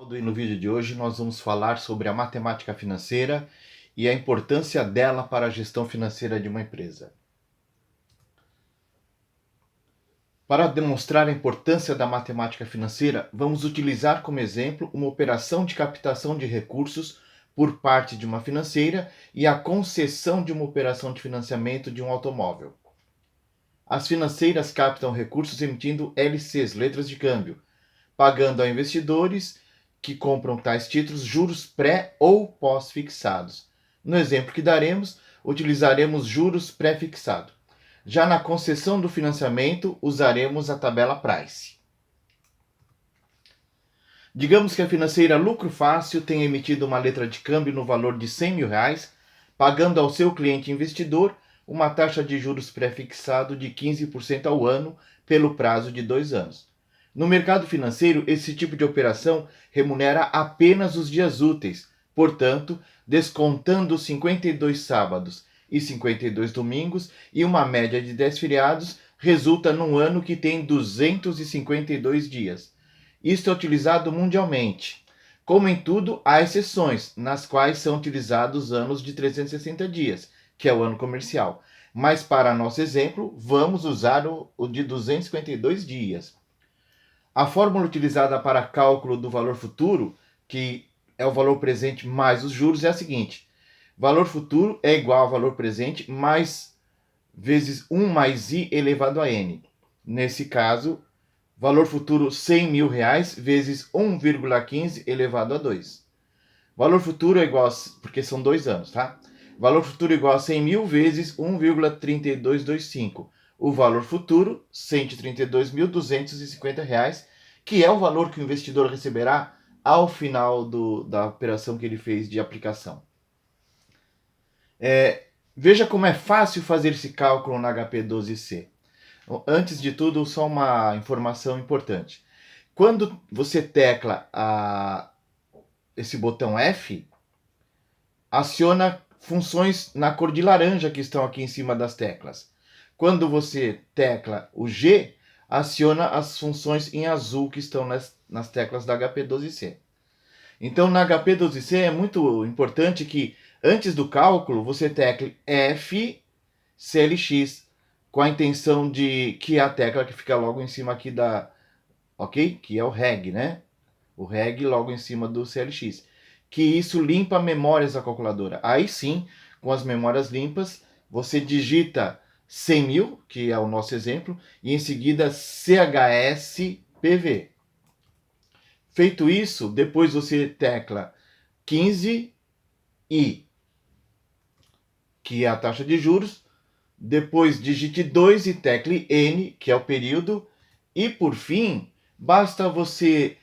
E no vídeo de hoje nós vamos falar sobre a matemática financeira e a importância dela para a gestão financeira de uma empresa. Para demonstrar a importância da matemática financeira, vamos utilizar como exemplo uma operação de captação de recursos por parte de uma financeira e a concessão de uma operação de financiamento de um automóvel. As financeiras captam recursos emitindo LCs, letras de câmbio, pagando a investidores que compram tais títulos juros pré ou pós-fixados. No exemplo que daremos, utilizaremos juros pré-fixado. Já na concessão do financiamento, usaremos a tabela Price. Digamos que a financeira Lucro Fácil tenha emitido uma letra de câmbio no valor de R$100 mil, pagando ao seu cliente investidor uma taxa de juros pré-fixado de 15% ao ano pelo prazo de 2 anos. No mercado financeiro, esse tipo de operação remunera apenas os dias úteis, portanto, descontando 52 sábados e 52 domingos e uma média de 10 feriados, resulta num ano que tem 252 dias. Isto é utilizado mundialmente. Como em tudo, há exceções, nas quais são utilizados anos de 360 dias, que é o ano comercial. Mas para nosso exemplo, vamos usar o de 252 dias. A fórmula utilizada para cálculo do valor futuro, que é o valor presente mais os juros, é a seguinte: valor futuro é igual ao valor presente mais vezes 1 mais i elevado a n. Nesse caso, valor futuro R$100 mil vezes 1,15 elevado a 2. Valor futuro é igual, porque são 2 anos, tá? Valor futuro igual a 100 mil vezes 1,3225. O valor futuro, R$ 132.250, que é o valor que o investidor receberá ao final da operação que ele fez de aplicação. Veja como é fácil fazer esse cálculo na HP12C. Antes de tudo, só uma informação importante. Quando você tecla esse botão F, aciona funções na cor de laranja que estão aqui em cima das teclas. Quando você tecla o G, aciona as funções em azul que estão nas teclas da HP12C. Então, na HP12C é muito importante que, antes do cálculo, você tecle F CLX, com a intenção de que é a tecla que fica logo em cima aqui ok? Que é o REG, né? O REG logo em cima do CLX. Que isso limpa memórias da calculadora. Aí sim, com as memórias limpas, você digita 100 mil, que é o nosso exemplo, e em seguida CHSPV. Feito isso, depois você tecla 15 I, que é a taxa de juros, depois digite 2 e tecle N, que é o período, e por fim, basta você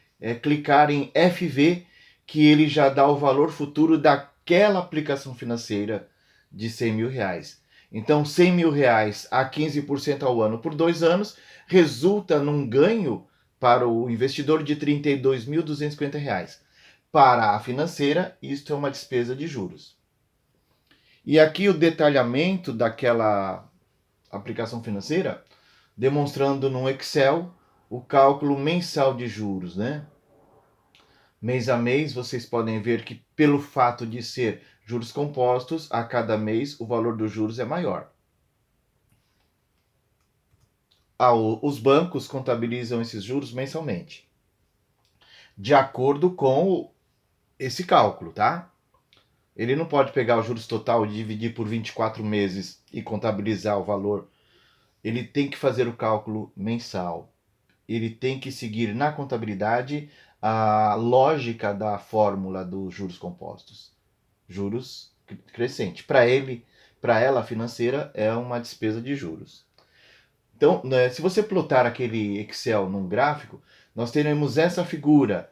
clicar em FV, que ele já dá o valor futuro daquela aplicação financeira de R$100 mil. Então, R$100 mil a 15% ao ano por 2 anos resulta num ganho para o investidor de R$ 32.250. Para a financeira, isto é uma despesa de juros. E aqui o detalhamento daquela aplicação financeira, demonstrando no Excel o cálculo mensal de juros, né? Mês a mês, vocês podem ver que pelo fato de ser juros compostos, a cada mês o valor dos juros é maior. Os bancos contabilizam esses juros mensalmente, de acordo com esse cálculo, tá? Ele não pode pegar o juros total e dividir por 24 meses e contabilizar o valor. Ele tem que fazer o cálculo mensal. Ele tem que seguir na contabilidade a lógica da fórmula dos juros compostos. Juros crescente. Para ela, financeira, é uma despesa de juros. Então, né, se você plotar aquele Excel num gráfico, nós teremos essa figura.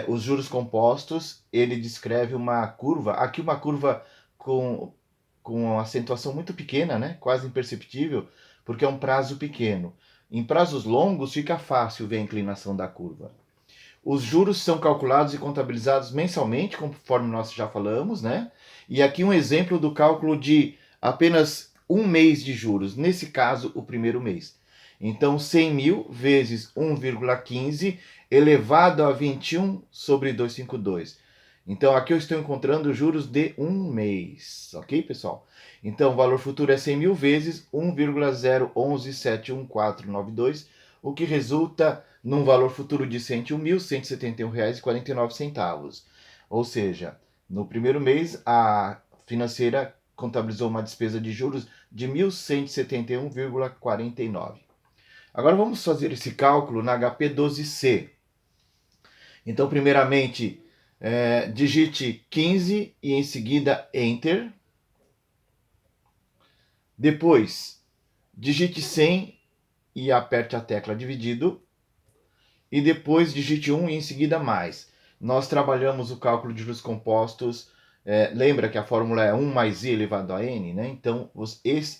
Os juros compostos, ele descreve uma curva, aqui uma curva com acentuação muito pequena, né? Quase imperceptível, porque é um prazo pequeno. Em prazos longos fica fácil ver a inclinação da curva. Os juros são calculados e contabilizados mensalmente, conforme nós já falamos, né? E aqui um exemplo do cálculo de apenas um mês de juros, nesse caso, o primeiro mês. Então, 100 mil vezes 1,15 elevado a 21 sobre 252. Então, aqui eu estou encontrando juros de um mês, ok, pessoal? Então, o valor futuro é 100 mil vezes 1,01171492, o que resulta num valor futuro de R$ 101.171,49. Ou seja, no primeiro mês, a financeira contabilizou uma despesa de juros de 1.171,49. Agora vamos fazer esse cálculo na HP12C. Então, primeiramente, digite 15 e em seguida Enter. Depois, digite 100 e aperte a tecla dividido. E depois digite 1 e em seguida mais. Nós trabalhamos o cálculo de juros compostos. Lembra que a fórmula é 1 mais i elevado a n, né? Então,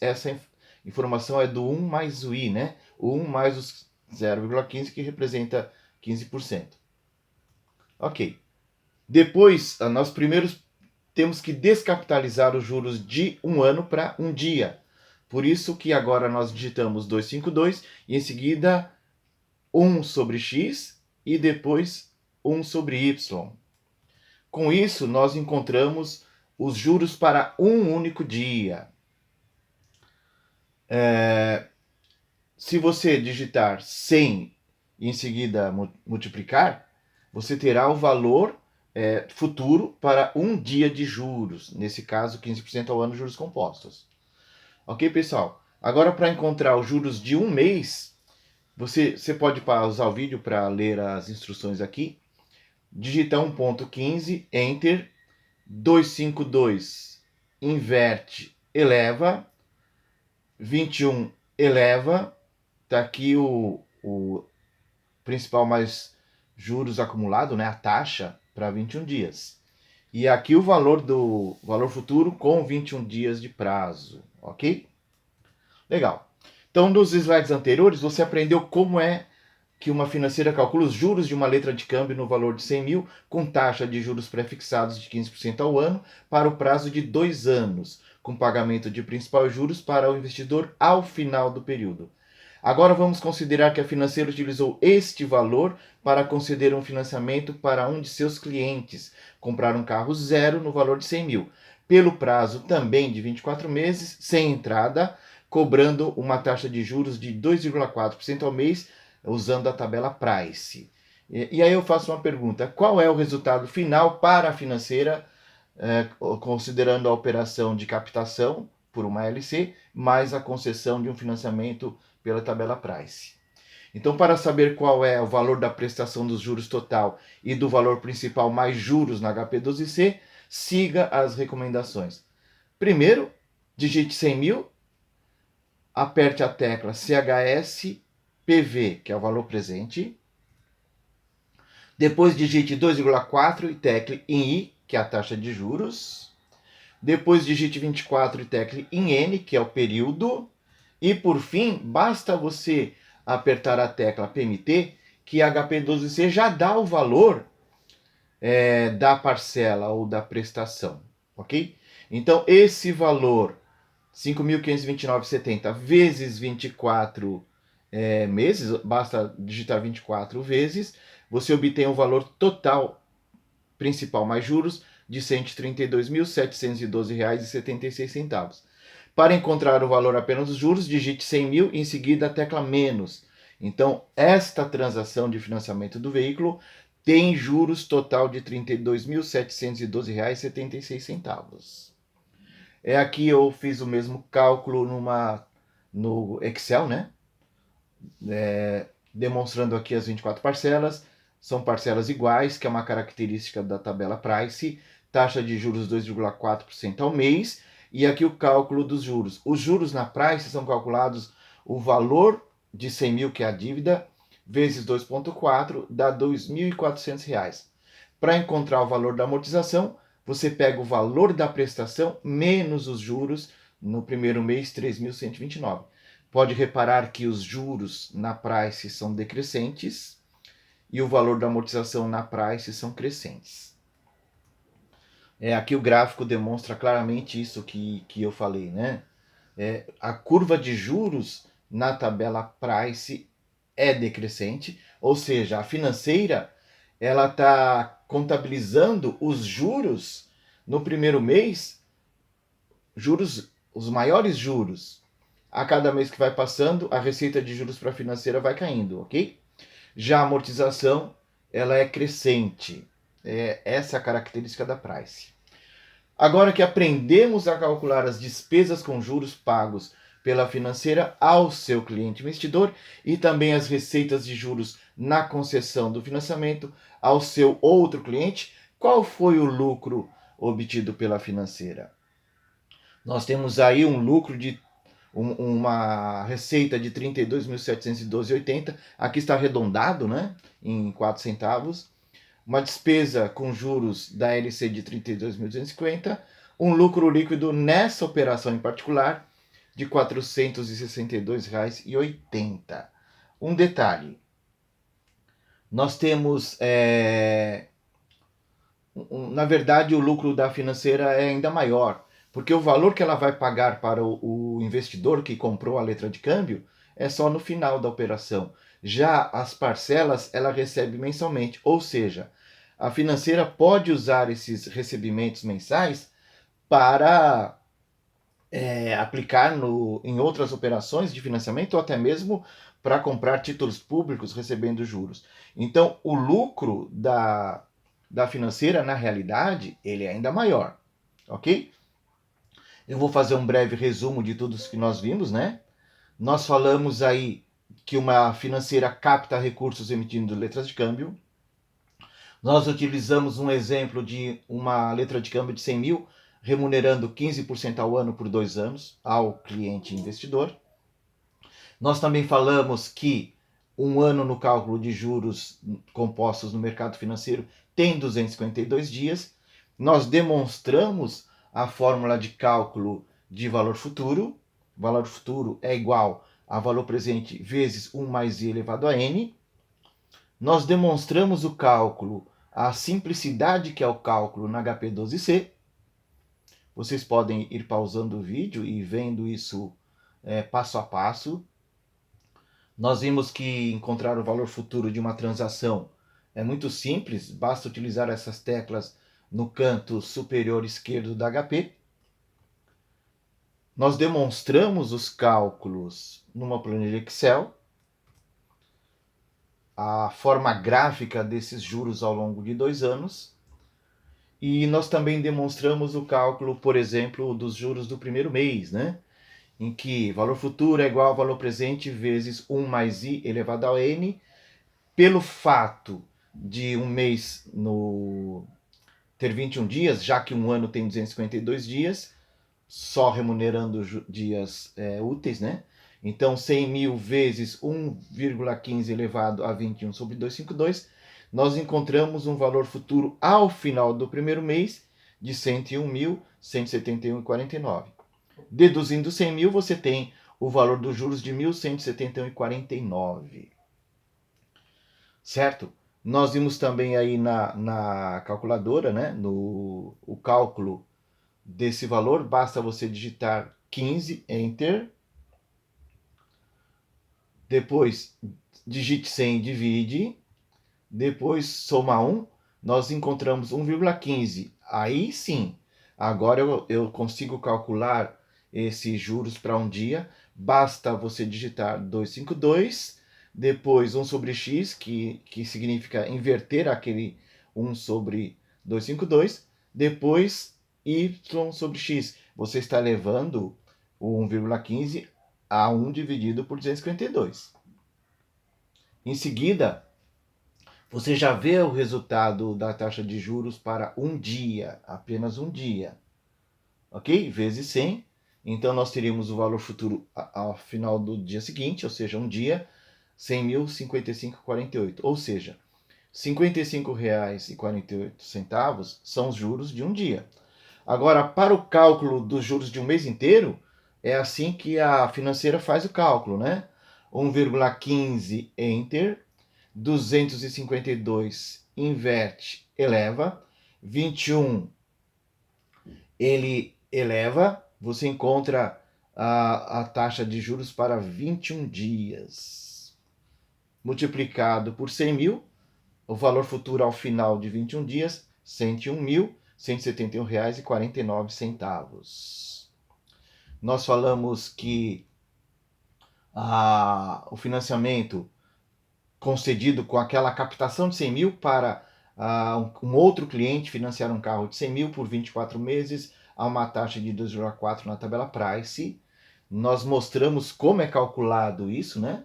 essa informação é do 1 mais o i, né? O 1 mais os 0,15, que representa 15%. Ok. Depois, nós primeiros temos que descapitalizar os juros de um ano para um dia. Por isso que agora nós digitamos 252 e em seguida 1 sobre x e depois 1 sobre y. Com isso, nós encontramos os juros para um único dia. Se você digitar 100 e em seguida multiplicar, você terá o valor futuro para um dia de juros. Nesse caso, 15% ao ano, juros compostos. Ok, pessoal? Agora, para encontrar os juros de um mês, você pode pausar o vídeo para ler as instruções aqui. Digita 1.15, Enter, 252, inverte, eleva, 21, eleva, está aqui o principal mais juros acumulado, né, a taxa, para 21 dias. E aqui o valor do valor futuro com 21 dias de prazo, ok? Legal. Então, nos slides anteriores, você aprendeu como é que uma financeira calcula os juros de uma letra de câmbio no valor de 100 mil, com taxa de juros pré-fixados de 15% ao ano, para o prazo de 2 anos, com pagamento de principal e juros para o investidor ao final do período. Agora vamos considerar que a financeira utilizou este valor para conceder um financiamento para um de seus clientes, comprar um carro zero no valor de 100 mil, pelo prazo também de 24 meses, sem entrada, cobrando uma taxa de juros de 2,4% ao mês, usando a tabela Price. E aí eu faço uma pergunta: qual é o resultado final para a financeira, considerando a operação de captação por uma LC, mais a concessão de um financiamento pela tabela Price? Então, para saber qual é o valor da prestação dos juros total e do valor principal mais juros na HP12C, siga as recomendações. Primeiro, digite 100 mil, aperte a tecla CHS PV, que é o valor presente. Depois digite 2,4 e tecle em I, que é a taxa de juros. Depois digite 24 e tecle em N, que é o período. E por fim, basta você apertar a tecla PMT, que a HP12C já dá o valor da parcela ou da prestação, ok? Então, esse valor, 5.529,70 vezes 24 meses, basta digitar 24 vezes, você obtém o valor total principal mais juros de R$ 132.712,76. Para encontrar o valor apenas dos juros, digite 100 mil e em seguida a tecla menos. Então, esta transação de financiamento do veículo tem juros total de R$ 32.712,76. Aqui eu fiz o mesmo cálculo no Excel, né? Demonstrando aqui as 24 parcelas. São parcelas iguais, que é uma característica da tabela Price. Taxa de juros 2,4% ao mês. E aqui o cálculo dos juros. Os juros na Price são calculados o valor de 100 mil, que é a dívida, vezes 2,4, dá R$ 2.400. Para encontrar o valor da amortização, você pega o valor da prestação menos os juros, no primeiro mês, 3.129. Pode reparar que os juros na Price são decrescentes e o valor da amortização na Price são crescentes. Aqui o gráfico demonstra claramente isso que eu falei, né? A curva de juros na tabela Price é decrescente, ou seja, a financeira ela está contabilizando os juros no primeiro mês, os maiores juros. A cada mês que vai passando, a receita de juros para a financeira vai caindo, ok? Já a amortização, ela é crescente. Essa é a característica da Price. Agora que aprendemos a calcular as despesas com juros pagos pela financeira ao seu cliente investidor e também as receitas de juros na concessão do financiamento ao seu outro cliente, qual foi o lucro obtido pela financeira? Nós temos aí um lucro de uma receita de 32.712,80, aqui está arredondado, né, em 4 centavos, uma despesa com juros da LC de 32.250, um lucro líquido nessa operação em particular de R$ 462,80. Um detalhe, nós temos, na verdade, o lucro da financeira é ainda maior, porque o valor que ela vai pagar para o investidor que comprou a letra de câmbio é só no final da operação. Já as parcelas ela recebe mensalmente, ou seja, a financeira pode usar esses recebimentos mensais para aplicar em outras operações de financiamento ou até mesmo para comprar títulos públicos recebendo juros. Então, o lucro da financeira, na realidade, ele é ainda maior, ok? Eu vou fazer um breve resumo de tudo isso que nós vimos, né? Nós falamos aí que uma financeira capta recursos emitindo letras de câmbio. Nós utilizamos um exemplo de uma letra de câmbio de 100 mil, remunerando 15% ao ano por 2 anos ao cliente investidor. Nós também falamos que um ano no cálculo de juros compostos no mercado financeiro tem 252 dias. Nós demonstramos a fórmula de cálculo de valor futuro. Valor futuro é igual a valor presente vezes 1 mais i elevado a n. Nós demonstramos o cálculo, a simplicidade que é o cálculo na HP12C. Vocês podem ir pausando o vídeo e vendo isso passo a passo. Nós vimos que encontrar o valor futuro de uma transação é muito simples, basta utilizar essas teclas no canto superior esquerdo da HP. Nós demonstramos os cálculos numa planilha Excel, a forma gráfica desses juros ao longo de 2 anos. E nós também demonstramos o cálculo, por exemplo, dos juros do primeiro mês, né? Em que valor futuro é igual ao valor presente vezes 1 mais i elevado a n, pelo fato de um mês ter 21 dias, já que um ano tem 252 dias, só remunerando dias úteis, né? Então, 100 mil vezes 1,15 elevado a 21 sobre 252, nós encontramos um valor futuro ao final do primeiro mês de 101.171,49. Deduzindo 100 mil, você tem o valor dos juros de 1.171,49. Certo? Nós vimos também aí na calculadora, né, o cálculo desse valor, basta você digitar 15, Enter, depois digite 100, divide, depois soma 1, nós encontramos 1,15. Aí sim, agora eu consigo calcular esses juros para um dia, basta você digitar 252, depois 1 sobre x, que significa inverter aquele 1 sobre 252, depois y sobre x. Você está levando o 1,15 a 1 dividido por 252. Em seguida, você já vê o resultado da taxa de juros para um dia, apenas um dia. Ok? Vezes 100. Então, nós teríamos o valor futuro ao final do dia seguinte, ou seja, um dia, 100.055,48. Ou seja, R$ 55,48 são os juros de um dia. Agora, para o cálculo dos juros de um mês inteiro, é assim que a financeira faz o cálculo, né? 1,15 Enter, 252 inverte, eleva, 21 ele eleva, você encontra a taxa de juros para 21 dias. Multiplicado por 100 mil, o valor futuro ao final de 21 dias, R$ 101.171,49. Nós falamos que o financiamento concedido com aquela captação de 100 mil para um outro cliente financiar um carro de 100 mil por 24 meses a uma taxa de 2,4 na tabela Price. Nós mostramos como é calculado isso, né?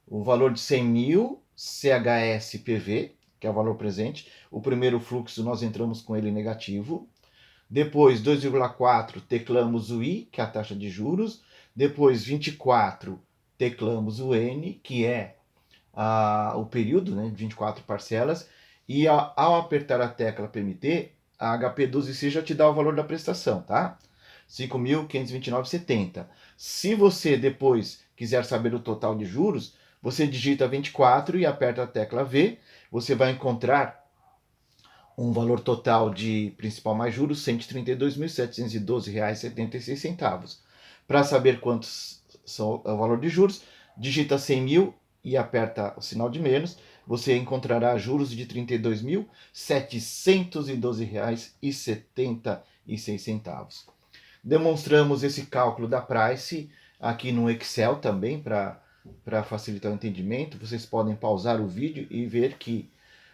O valor de 100 mil CHSPV, que é o valor presente. O primeiro fluxo nós entramos com ele negativo. Depois 2,4 teclamos o I, que é a taxa de juros. Depois 24 teclamos o N, que é o período, né, 24 parcelas, e ao apertar a tecla PMT, a HP12C já te dá o valor da prestação, tá? R$ 5.529,70. Se você depois quiser saber o total de juros, você digita 24 e aperta a tecla V, você vai encontrar um valor total de principal mais juros, R$ 132.712,76. Para saber quantos são o valor de juros, digita 100 mil e aperta o sinal de menos, você encontrará juros de R$ 32.712,76. Demonstramos esse cálculo da Price aqui no Excel também, para facilitar o entendimento. Vocês podem pausar o vídeo e ver que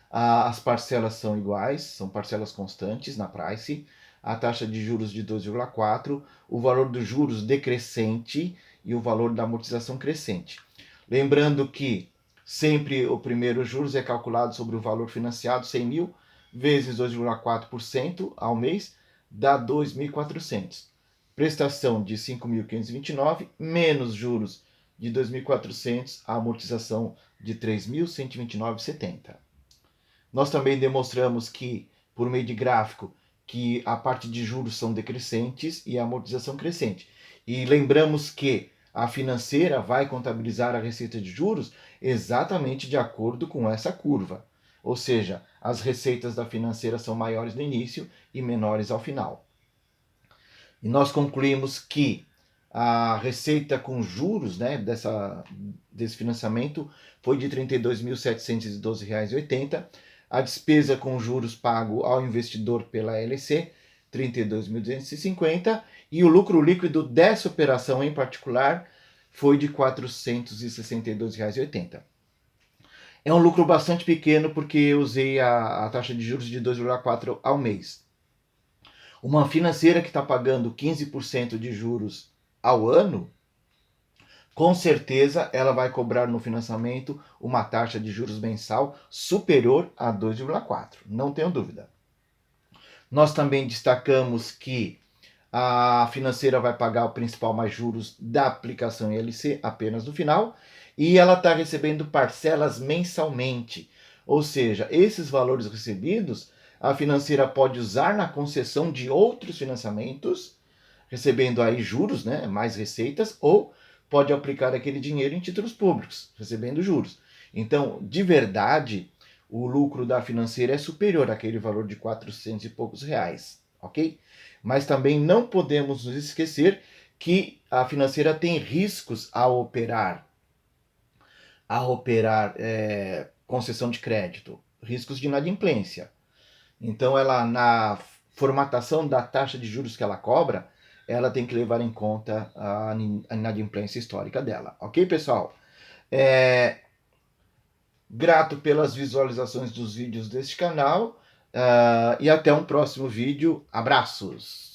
as parcelas são iguais, são parcelas constantes na Price, a taxa de juros de 2,4, o valor dos juros decrescente e o valor da amortização crescente. Lembrando que sempre o primeiro juros é calculado sobre o valor financiado, 100 mil, vezes 2,4% ao mês, dá 2.400. Prestação de 5.529, menos juros de 2.400, a amortização de 3.129,70. Nós também demonstramos que, por meio de gráfico, que a parte de juros são decrescentes e a amortização crescente. E lembramos que a financeira vai contabilizar a receita de juros exatamente de acordo com essa curva. Ou seja, as receitas da financeira são maiores no início e menores ao final. E nós concluímos que a receita com juros, né, desse financiamento foi de R$ 32.712,80. A despesa com juros pago ao investidor pela LC, 32.250, e o lucro líquido dessa operação em particular foi de R$ 462,80. É um lucro bastante pequeno porque eu usei a taxa de juros de 2,4 ao mês. Uma financeira que está pagando 15% de juros ao ano, com certeza ela vai cobrar no financiamento uma taxa de juros mensal superior a 2,4, não tenho dúvida. Nós também destacamos que a financeira vai pagar o principal mais juros da aplicação ILC apenas no final, e ela está recebendo parcelas mensalmente. Ou seja, esses valores recebidos, a financeira pode usar na concessão de outros financiamentos, recebendo aí juros, né, mais receitas, ou pode aplicar aquele dinheiro em títulos públicos, recebendo juros. Então, de verdade, o lucro da financeira é superior àquele valor de 400 e poucos reais, ok? Mas também não podemos nos esquecer que a financeira tem riscos ao operar concessão de crédito, riscos de inadimplência. Então, ela, na formatação da taxa de juros que ela cobra, ela tem que levar em conta a inadimplência histórica dela. Ok, pessoal? Grato pelas visualizações dos vídeos deste canal e até um próximo vídeo. Abraços!